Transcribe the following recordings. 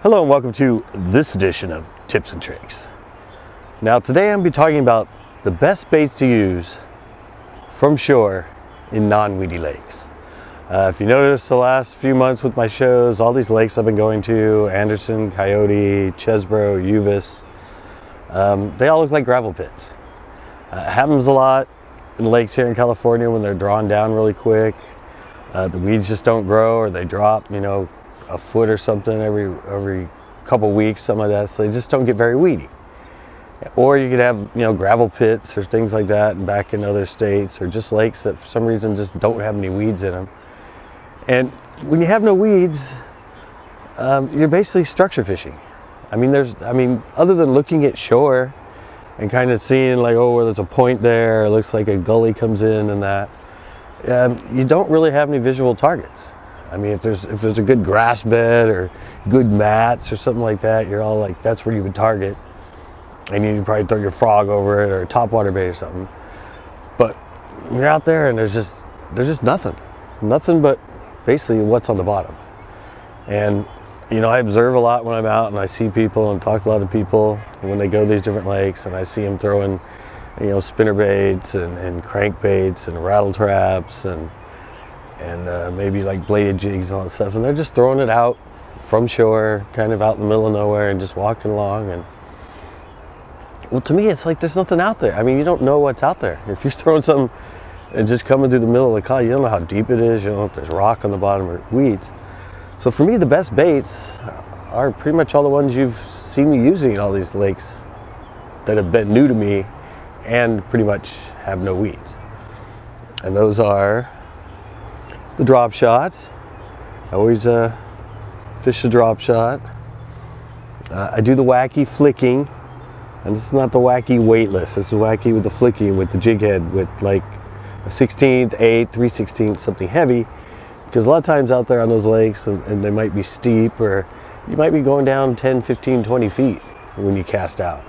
Hello and welcome to this edition of Tips and Tricks. Now today I'm going to be talking about the best baits to use from shore in non-weedy lakes. If you noticed the last few months with my shows, all these lakes I've been going to, Anderson, Coyote, Chesbro, Uvis, they all look like gravel pits. It happens a lot in lakes here in California when they're drawn down really quick. The weeds just don't grow, or they drop, a foot or something every couple weeks, something like that, so they just don't get very weedy. Or you could have gravel pits or things like that and back in other states, or just lakes that for some reason just don't have any weeds in them. And when you have no weeds, you're basically structure fishing. Other than looking at shore and kind of seeing like, oh, well, there's a point there, it looks like a gully comes in and that, you don't really have any visual targets. If there's a good grass bed or good mats or something like that, you're all like, that's where you would target. And you'd probably throw your frog over it or a topwater bait or something. But you're out there and there's just nothing. Nothing but basically what's on the bottom. And I observe a lot when I'm out and I see people and talk to a lot of people when they go to these different lakes, and I see them throwing spinner baits and crank baits and rattle traps and maybe like bladed jigs and all that stuff, and they're just throwing it out from shore, kind of out in the middle of nowhere, and just walking along. And well, to me, it's like there's nothing out there. You don't know what's out there. If you're throwing something and just coming through the middle of the call, you don't know how deep it is. You don't know if there's rock on the bottom or weeds. So for me, the best baits are pretty much all the ones you've seen me using in all these lakes that have been new to me and pretty much have no weeds. And those are the drop shot. I always fish the drop shot. I do the wacky flicking, and this is not the wacky weightless. This is wacky with the flicking with the jig head with like a 16th, 8th, 3/16, something heavy, because a lot of times out there on those lakes, and they might be steep, or you might be going down 10, 15, 20 feet when you cast out.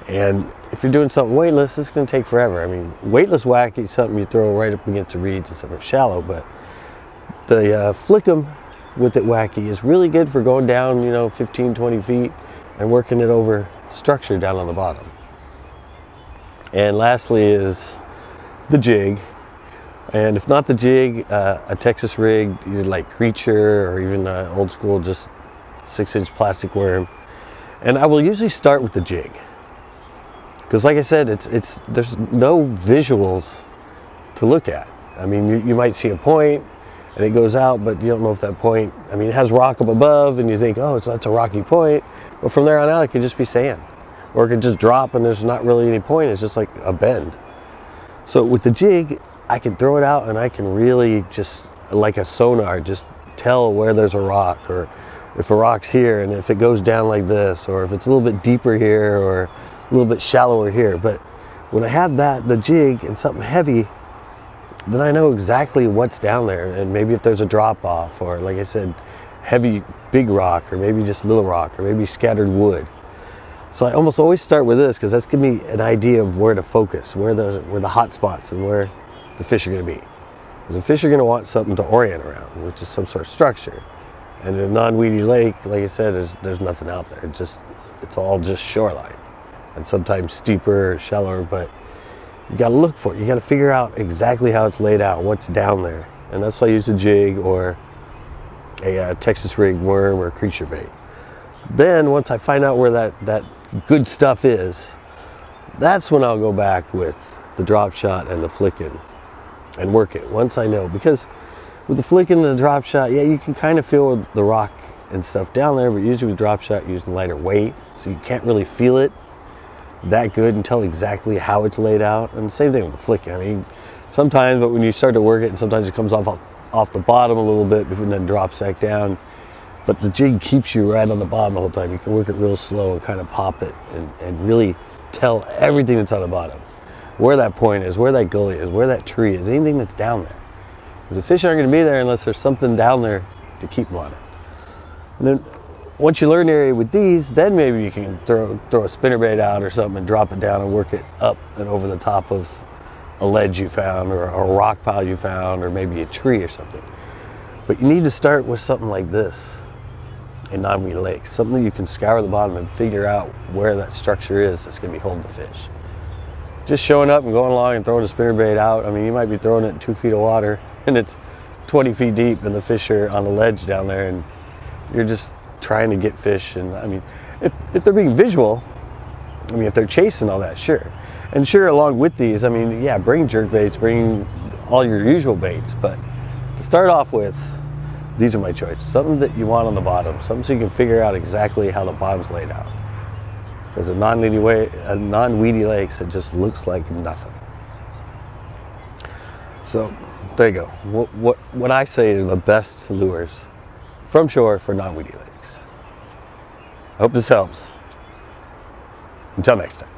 And if you're doing something weightless, it's going to take forever. Weightless wacky is something you throw right up against the reeds and stuff. It's shallow, but the flick 'em with it wacky is really good for going down 15, 20 feet and working it over structure down on the bottom. And lastly is the jig. And if not the jig, a Texas rig, either like Creature or even old school, just 6-inch plastic worm. And I will usually start with the jig, because like I said, there's no visuals to look at. You might see a point and it goes out, but you don't know if that point, it has rock up above and you think, oh, that's a rocky point. But from there on out, it could just be sand. Or it could just drop and there's not really any point, it's just like a bend. So with the jig, I can throw it out and I can really just, like a sonar, just tell where there's a rock, or if a rock's here and if it goes down like this, or if it's a little bit deeper here or a little bit shallower here. But when I have the jig and something heavy, then I know exactly what's down there, and maybe if there's a drop off, or like I said, heavy big rock, or maybe just little rock, or maybe scattered wood. So I almost always start with this, because that's giving me an idea of where to focus, where the hot spots and where the fish are going to be. Because the fish are going to want something to orient around, which is some sort of structure. And in a non-weedy lake, like I said, there's nothing out there. It's all just shoreline, and sometimes steeper or shallower, but you got to look for it. You got to figure out exactly how it's laid out, what's down there. And that's why I use a jig or a Texas rig worm or Creature bait. Then once I find out where that good stuff is, that's when I'll go back with the drop shot and the flicking and work it once I know. Because with the flicking and the drop shot, yeah, you can kind of feel the rock and stuff down there, but usually with drop shot, you're using lighter weight, so you can't really feel it that good and tell exactly how it's laid out. And the same thing with the flicking. Sometimes, but when you start to work it, and sometimes it comes off the bottom a little bit before then drops back down. But the jig keeps you right on the bottom the whole time. You can work it real slow and kind of pop it and really tell everything that's on the bottom. Where that point is, where that gully is, where that tree is, anything that's down there. Because the fish aren't going to be there unless there's something down there to keep them on it. And then once you learn the area with these, then maybe you can throw a spinnerbait out or something and drop it down and work it up and over the top of a ledge you found, or a rock pile you found, or maybe a tree or something. But you need to start with something like this. in non-weedy lakes. Something you can scour the bottom and figure out where that structure is that's going to be holding the fish. Just showing up and going along and throwing a spinnerbait out. I mean, you might be throwing it in 2 feet of water and it's 20 feet deep and the fish are on the ledge down there, and you're just trying to get fish. And I mean, if they're being visual, I mean, if they're chasing all that, sure. And sure, along with these, I mean, yeah, bring jerk baits, bring all your usual baits, but to start off with, these are my choice. Something that you want on the bottom, something so you can figure out exactly how the bottom's laid out. Because a non-weedy lakes, it just looks like nothing. So there you go. What I say are the best lures from shore for non-weedy lakes. I hope this helps. Until next time.